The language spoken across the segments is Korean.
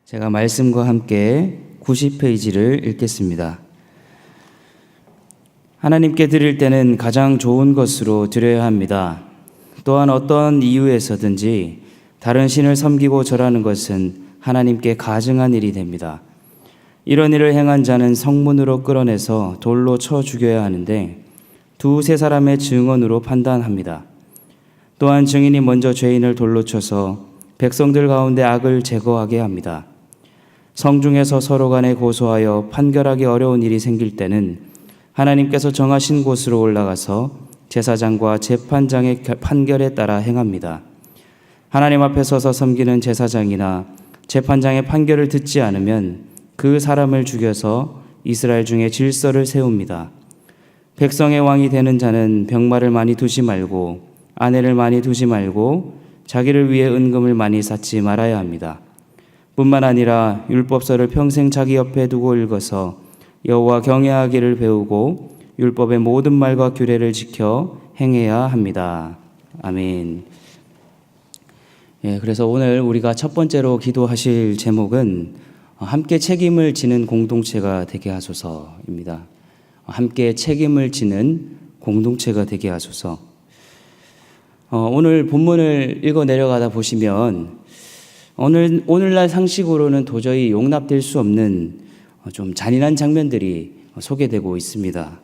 제가 말씀과 함께 90페이지를 읽겠습니다. 하나님께 드릴 때는 가장 좋은 것으로 드려야 합니다. 또한 어떤 이유에서든지 다른 신을 섬기고 절하는 것은 하나님께 가증한 일이 됩니다. 이런 일을 행한 자는 성문으로 끌어내서 돌로 쳐 죽여야 하는데 두세 사람의 증언으로 판단합니다. 또한 증인이 먼저 죄인을 돌로 쳐서 백성들 가운데 악을 제거하게 합니다. 성중에서 서로 간에 고소하여 판결하기 어려운 일이 생길 때는 하나님께서 정하신 곳으로 올라가서 제사장과 재판장의 판결에 따라 행합니다. 하나님 앞에 서서 섬기는 제사장이나 재판장의 판결을 듣지 않으면 그 사람을 죽여서 이스라엘 중에 질서를 세웁니다. 백성의 왕이 되는 자는 병마를 많이 두지 말고 아내를 많이 두지 말고 자기를 위해 은금을 많이 쌓지 말아야 합니다. 뿐만 아니라 율법서를 평생 자기 옆에 두고 읽어서 여호와 경외하기를 배우고 율법의 모든 말과 규례를 지켜 행해야 합니다. 아멘. 그래서 오늘 우리가 첫 번째로 기도하실 제목은 함께 책임을 지는 공동체가 되게 하소서입니다. 함께 책임을 지는 공동체가 되게 하소서. 오늘 본문을 읽어 내려가다 보시면 오늘날 상식으로는 도저히 용납될 수 없는 좀 잔인한 장면들이 소개되고 있습니다.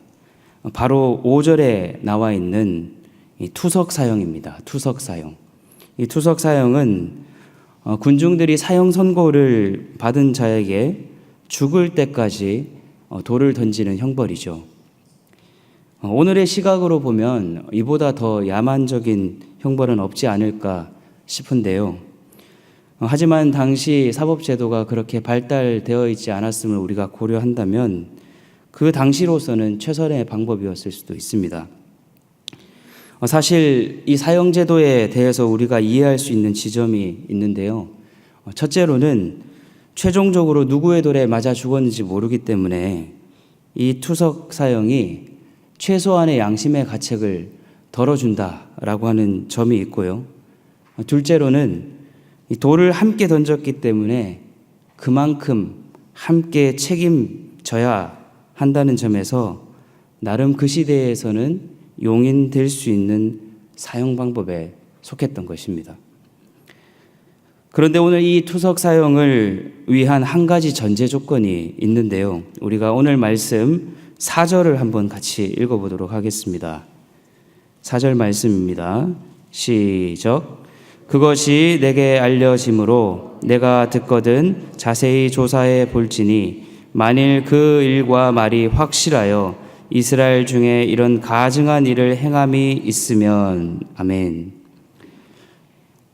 바로 5절에 나와 있는 이 투석 사형입니다. 투석 사형. 이 투석 사형은 군중들이 사형 선고를 받은 자에게 죽을 때까지 돌을 던지는 형벌이죠. 오늘의 시각으로 보면 이보다 더 야만적인 형벌은 없지 않을까 싶은데요. 하지만 당시 사법제도가 그렇게 발달되어 있지 않았음을 우리가 고려한다면 그 당시로서는 최선의 방법이었을 수도 있습니다. 사실 이 사형제도에 대해서 우리가 이해할 수 있는 지점이 있는데요. 첫째로는 최종적으로 누구의 돌에 맞아 죽었는지 모르기 때문에 이 투석 사형이 최소한의 양심의 가책을 덜어준다라고 하는 점이 있고요. 둘째로는 이 돌을 함께 던졌기 때문에 그만큼 함께 책임져야 한다는 점에서 나름 그 시대에서는 용인될 수 있는 사형 방법에 속했던 것입니다. 그런데 오늘 이 투석 사형을 위한 한 가지 전제 조건이 있는데요. 우리가 오늘 말씀 4절을 한번 같이 읽어보도록 하겠습니다. 4절 말씀입니다. 시작. 그것이 내게 알려짐으로 내가 듣거든 자세히 조사해 볼지니 만일 그 일과 말이 확실하여 이스라엘 중에 이런 가증한 일을 행함이 있으면 아멘.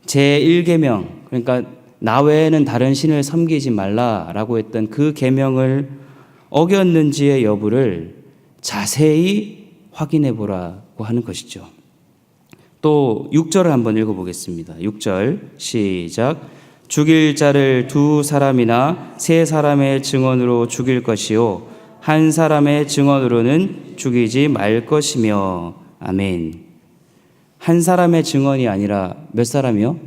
제1계명, 그러니까 나 외에는 다른 신을 섬기지 말라라고 했던 그 계명을 어겼는지의 여부를 자세히 확인해 보라고 하는 것이죠. 또 6절을 한번 읽어보겠습니다. 6절 시작. 죽일 자를 두 사람이나 세 사람의 증언으로 죽일 것이요 한 사람의 증언으로는 죽이지 말 것이며 아멘. 한 사람의 증언이 아니라 몇 사람이요?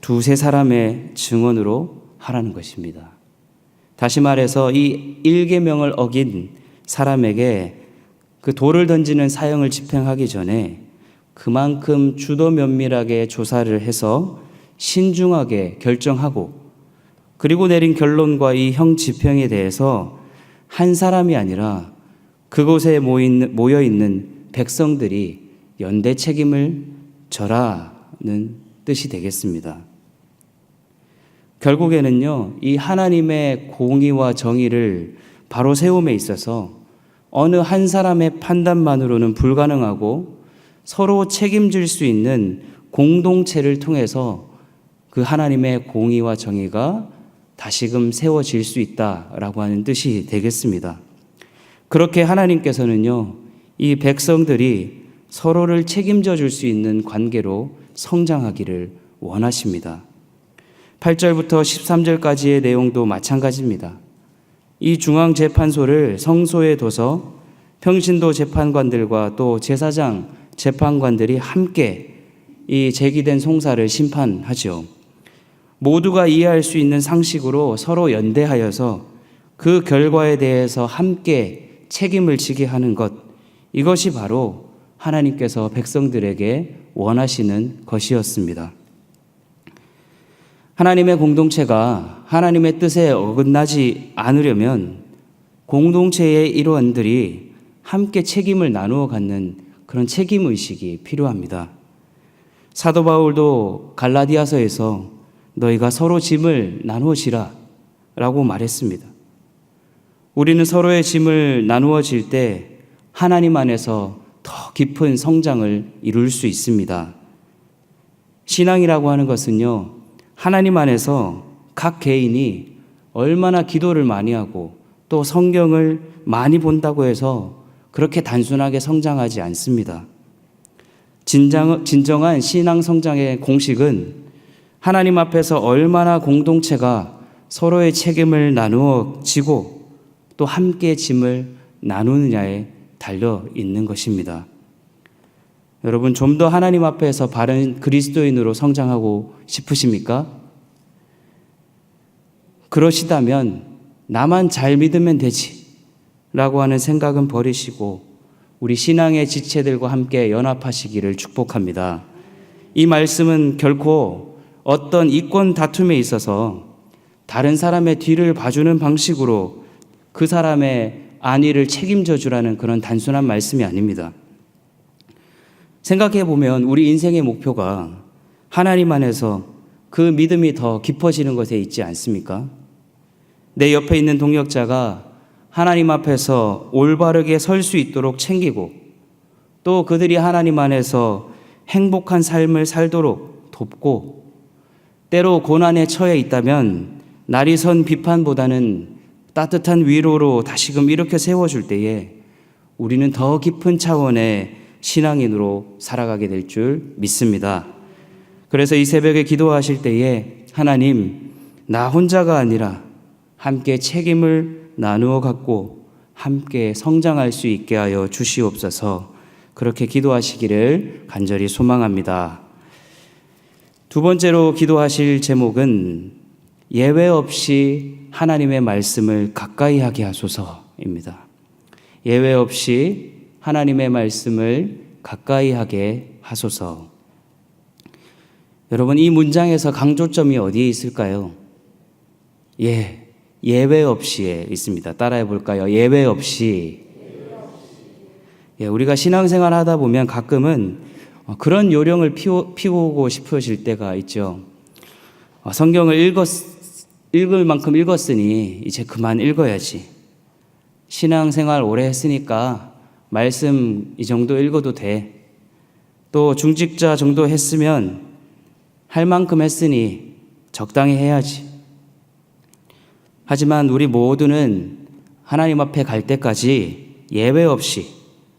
두세 사람의 증언으로 하라는 것입니다. 다시 말해서 이 1계명을 어긴 사람에게 그 돌을 던지는 사형을 집행하기 전에 그만큼 주도 면밀하게 조사를 해서 신중하게 결정하고 그리고 내린 결론과 이 형 집행에 대해서 한 사람이 아니라 그곳에 모여 있는 백성들이 연대 책임을 져라는 뜻이 되겠습니다. 결국에는요, 이 하나님의 공의와 정의를 바로 세움에 있어서 어느 한 사람의 판단만으로는 불가능하고 서로 책임질 수 있는 공동체를 통해서 그 하나님의 공의와 정의가 다시금 세워질 수 있다라고 하는 뜻이 되겠습니다. 그렇게 하나님께서는요, 이 백성들이 서로를 책임져 줄 수 있는 관계로 성장하기를 원하십니다. 8절부터 13절까지의 내용도 마찬가지입니다. 이 중앙재판소를 성소에 둬서 평신도 재판관들과 또 제사장 재판관들이 함께 이 제기된 송사를 심판하죠. 모두가 이해할 수 있는 상식으로 서로 연대하여서 그 결과에 대해서 함께 책임을 지게 하는 것, 이것이 바로 하나님께서 백성들에게 원하시는 것이었습니다. 하나님의 공동체가 하나님의 뜻에 어긋나지 않으려면 공동체의 일원들이 함께 책임을 나누어 갖는 그런 책임의식이 필요합니다. 사도 바울도 갈라디아서에서 너희가 서로 짐을 나누어지라 라고 말했습니다. 우리는 서로의 짐을 나누어질 때 하나님 안에서 더 깊은 성장을 이룰 수 있습니다. 신앙이라고 하는 것은요, 하나님 안에서 각 개인이 얼마나 기도를 많이 하고 또 성경을 많이 본다고 해서 그렇게 단순하게 성장하지 않습니다. 진정한 신앙 성장의 공식은 하나님 앞에서 얼마나 공동체가 서로의 책임을 나누어 지고 또 함께 짐을 나누느냐에 달려 있는 것입니다. 여러분, 좀 더 하나님 앞에서 바른 그리스도인으로 성장하고 싶으십니까? 그러시다면 나만 잘 믿으면 되지 라고 하는 생각은 버리시고 우리 신앙의 지체들과 함께 연합하시기를 축복합니다. 이 말씀은 결코 어떤 이권 다툼에 있어서 다른 사람의 뒤를 봐주는 방식으로 그 사람의 안위를 책임져 주라는 그런 단순한 말씀이 아닙니다. 생각해 보면 우리 인생의 목표가 하나님 안에서 그 믿음이 더 깊어지는 것에 있지 않습니까? 내 옆에 있는 동역자가 하나님 앞에서 올바르게 설 수 있도록 챙기고 또 그들이 하나님 안에서 행복한 삶을 살도록 돕고 때로 고난에 처해 있다면 날이 선 비판보다는 따뜻한 위로로 다시금 이렇게 세워줄 때에 우리는 더 깊은 차원의 신앙인으로 살아가게 될 줄 믿습니다. 그래서 이 새벽에 기도하실 때에 하나님, 나 혼자가 아니라 함께 책임을 나누어 갖고 함께 성장할 수 있게 하여 주시옵소서. 그렇게 기도하시기를 간절히 소망합니다. 두 번째로 기도하실 제목은 예외 없이 하나님의 말씀을 가까이 하게 하소서입니다. 예외 없이 하나님의 말씀을 가까이 하게 하소서. 여러분, 이 문장에서 강조점이 어디에 있을까요? 예외 없이에 있습니다. 따라해 볼까요? 예외 없이. 우리가 신앙생활 하다 보면 가끔은 그런 요령을 피우고 싶어질 때가 있죠. 성경을 읽을 만큼 읽었으니 이제 그만 읽어야지. 신앙생활 오래 했으니까 말씀 이 정도 읽어도 돼. 또 중직자 정도 했으면 할 만큼 했으니 적당히 해야지. 하지만 우리 모두는 하나님 앞에 갈 때까지 예외 없이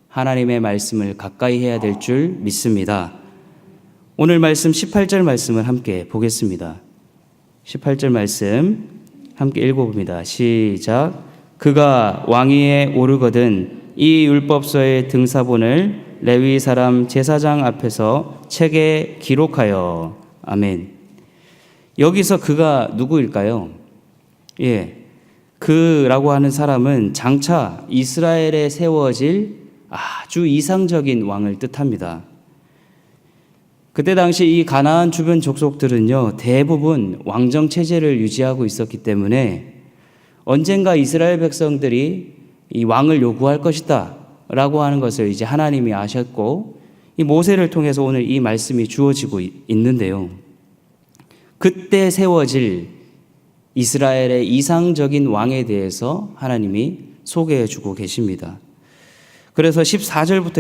하나님의 말씀을 가까이 해야 될 줄 믿습니다. 오늘 말씀 18절 말씀을 함께 보겠습니다. 18절 말씀 함께 읽어봅니다. 시작. 그가 왕위에 오르거든 이 율법서의 등사본을 레위 사람 제사장 앞에서 책에 기록하여. 아멘. 여기서 그가 누구일까요? 그라고 하는 사람은 장차 이스라엘에 세워질 아주 이상적인 왕을 뜻합니다. 그때 당시 이 가나안 주변 족속들은요, 대부분 왕정 체제를 유지하고 있었기 때문에 언젠가 이스라엘 백성들이 이 왕을 요구할 것이다 라고 하는 것을 이제 하나님이 아셨고 이 모세를 통해서 오늘 이 말씀이 주어지고 있는데요. 그때 세워질 이스라엘의 이상적인 왕에 대해서 하나님이 소개해 주고 계십니다. 그래서 14절부터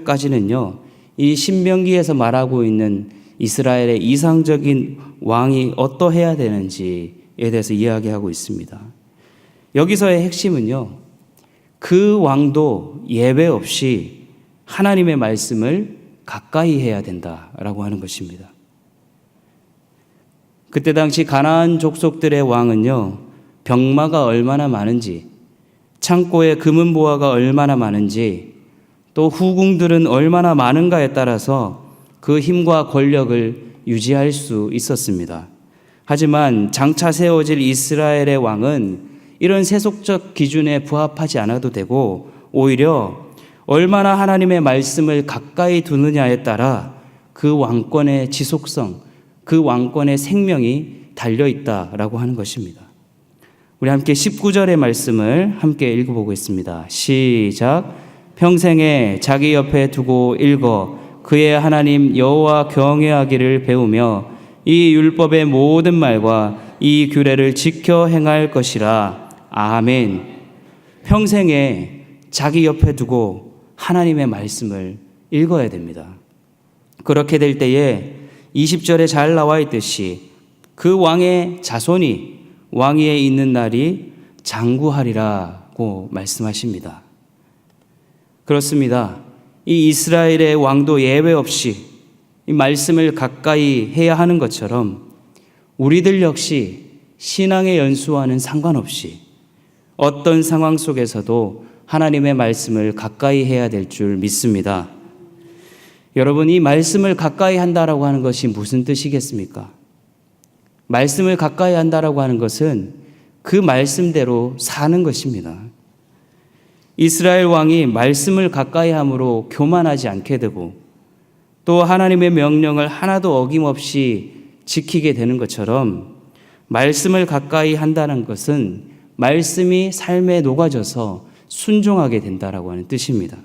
24절까지는요, 이 신명기에서 말하고 있는 이스라엘의 이상적인 왕이 어떠해야 되는지에 대해서 이야기하고 있습니다. 여기서의 핵심은요, 그 왕도 예외 없이 하나님의 말씀을 가까이 해야 된다라고 하는 것입니다. 그때 당시 가나안 족속들의 왕은요, 병마가 얼마나 많은지, 창고에 금은 보화가 얼마나 많은지, 또 후궁들은 얼마나 많은가에 따라서 그 힘과 권력을 유지할 수 있었습니다. 하지만 장차 세워질 이스라엘의 왕은 이런 세속적 기준에 부합하지 않아도 되고 오히려 얼마나 하나님의 말씀을 가까이 두느냐에 따라 그 왕권의 지속성, 그 왕권의 생명이 달려있다라고 하는 것입니다. 우리 함께 19절의 말씀을 함께 읽어보겠습니다. 시작. 평생에 자기 옆에 두고 읽어 그의 하나님 여호와 경외하기를 배우며 이 율법의 모든 말과 이 규례를 지켜 행할 것이라. 아멘. 평생에 자기 옆에 두고 하나님의 말씀을 읽어야 됩니다. 그렇게 될 때에 20절에 잘 나와 있듯이 그 왕의 자손이 왕위에 있는 날이 장구하리라고 말씀하십니다. 그렇습니다. 이 이스라엘의 왕도 예외 없이 이 말씀을 가까이 해야 하는 것처럼 우리들 역시 신앙의 연수와는 상관없이 어떤 상황 속에서도 하나님의 말씀을 가까이 해야 될 줄 믿습니다. 여러분, 이 말씀을 가까이 한다라고 하는 것이 무슨 뜻이겠습니까? 말씀을 가까이 한다라고 하는 것은 그 말씀대로 사는 것입니다. 이스라엘 왕이 말씀을 가까이 함으로 교만하지 않게 되고 또 하나님의 명령을 하나도 어김없이 지키게 되는 것처럼 말씀을 가까이 한다는 것은 말씀이 삶에 녹아져서 순종하게 된다라고 하는 뜻입니다.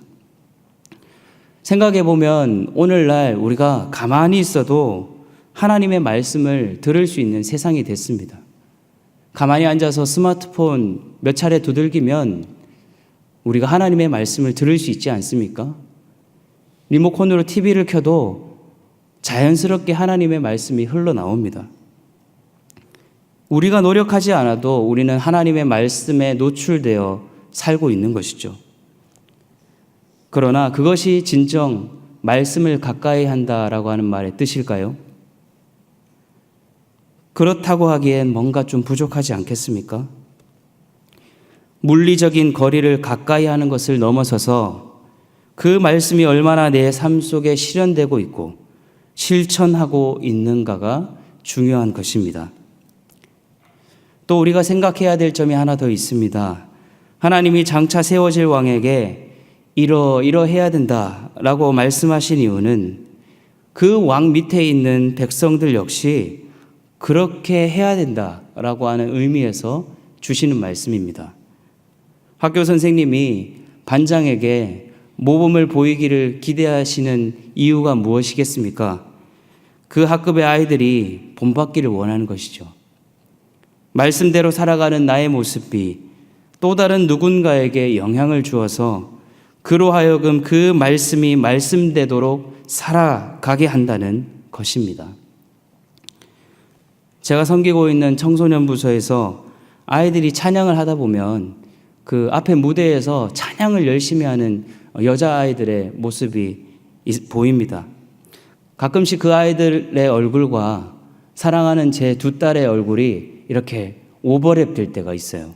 생각해 보면 오늘날 우리가 가만히 있어도 하나님의 말씀을 들을 수 있는 세상이 됐습니다. 가만히 앉아서 스마트폰 몇 차례 두들기면 우리가 하나님의 말씀을 들을 수 있지 않습니까? 리모컨으로 TV를 켜도 자연스럽게 하나님의 말씀이 흘러나옵니다. 우리가 노력하지 않아도 우리는 하나님의 말씀에 노출되어 살고 있는 것이죠. 그러나 그것이 진정 말씀을 가까이 한다라고 하는 말의 뜻일까요? 그렇다고 하기엔 뭔가 좀 부족하지 않겠습니까? 물리적인 거리를 가까이 하는 것을 넘어서서 그 말씀이 얼마나 내 삶 속에 실현되고 있고 실천하고 있는가가 중요한 것입니다. 또 우리가 생각해야 될 점이 하나 더 있습니다. 하나님이 장차 세워질 왕에게 이러해야 된다라고 말씀하신 이유는 그 왕 밑에 있는 백성들 역시 그렇게 해야 된다라고 하는 의미에서 주시는 말씀입니다. 학교 선생님이 반장에게 모범을 보이기를 기대하시는 이유가 무엇이겠습니까? 그 학급의 아이들이 본받기를 원하는 것이죠. 말씀대로 살아가는 나의 모습이 또 다른 누군가에게 영향을 주어서 그로 하여금 그 말씀이 말씀되도록 살아가게 한다는 것입니다. 제가 섬기고 있는 청소년 부서에서 아이들이 찬양을 하다 보면 그 앞에 무대에서 찬양을 열심히 하는 여자아이들의 모습이 보입니다. 가끔씩 그 아이들의 얼굴과 사랑하는 제 두 딸의 얼굴이 이렇게 오버랩 될 때가 있어요.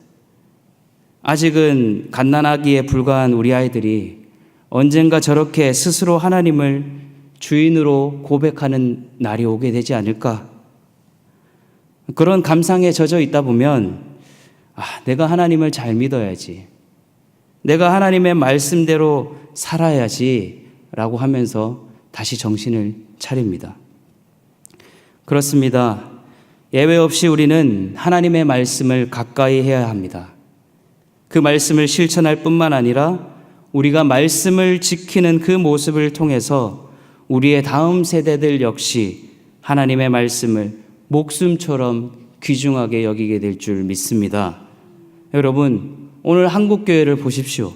아직은 갓난아기에 불과한 우리 아이들이 언젠가 저렇게 스스로 하나님을 주인으로 고백하는 날이 오게 되지 않을까? 그런 감상에 젖어 있다 보면 내가 하나님을 잘 믿어야지, 내가 하나님의 말씀대로 살아야지 라고 하면서 다시 정신을 차립니다. 그렇습니다. 예외 없이 우리는 하나님의 말씀을 가까이 해야 합니다. 그 말씀을 실천할 뿐만 아니라 우리가 말씀을 지키는 그 모습을 통해서 우리의 다음 세대들 역시 하나님의 말씀을 목숨처럼 귀중하게 여기게 될 줄 믿습니다. 여러분, 오늘 한국교회를 보십시오.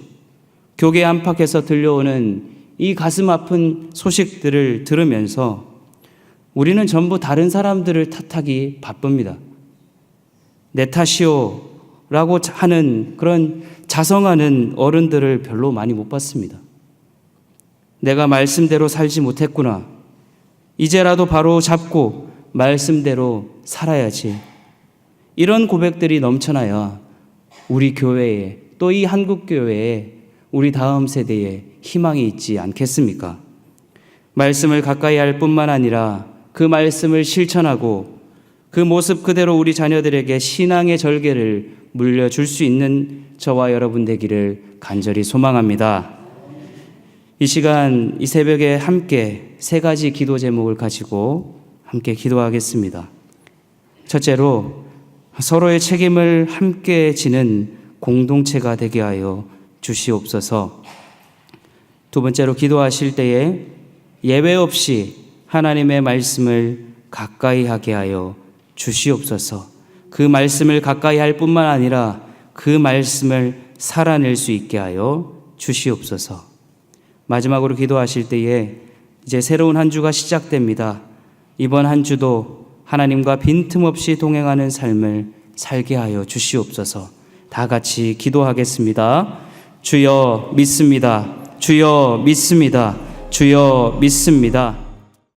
교계 안팎에서 들려오는 이 가슴 아픈 소식들을 들으면서 우리는 전부 다른 사람들을 탓하기 바쁩니다. 내 탓이요 라고 하는 그런 자성하는 어른들을 별로 많이 못 봤습니다. 내가 말씀대로 살지 못했구나. 이제라도 바로 잡고 말씀대로 살아야지. 이런 고백들이 넘쳐나야 우리 교회에, 또 이 한국교회에, 우리 다음 세대에 희망이 있지 않겠습니까? 말씀을 가까이 할 뿐만 아니라 그 말씀을 실천하고 그 모습 그대로 우리 자녀들에게 신앙의 절개를 물려줄 수 있는 저와 여러분 되기를 간절히 소망합니다. 이 시간, 이 새벽에 함께 세 가지 기도 제목을 가지고 함께 기도하겠습니다. 첫째로, 서로의 책임을 함께 지는 공동체가 되게 하여 주시옵소서. 두 번째로, 기도하실 때에 예외 없이 하나님의 말씀을 가까이 하게 하여 주시옵소서. 그 말씀을 가까이 할 뿐만 아니라 그 말씀을 살아낼 수 있게 하여 주시옵소서. 마지막으로 기도하실 때에 이제 새로운 한 주가 시작됩니다. 이번 한 주도 하나님과 빈틈없이 동행하는 삶을 살게 하여 주시옵소서. 다 같이 기도하겠습니다. 주여 믿습니다. 주여 믿습니다. 주여 믿습니다.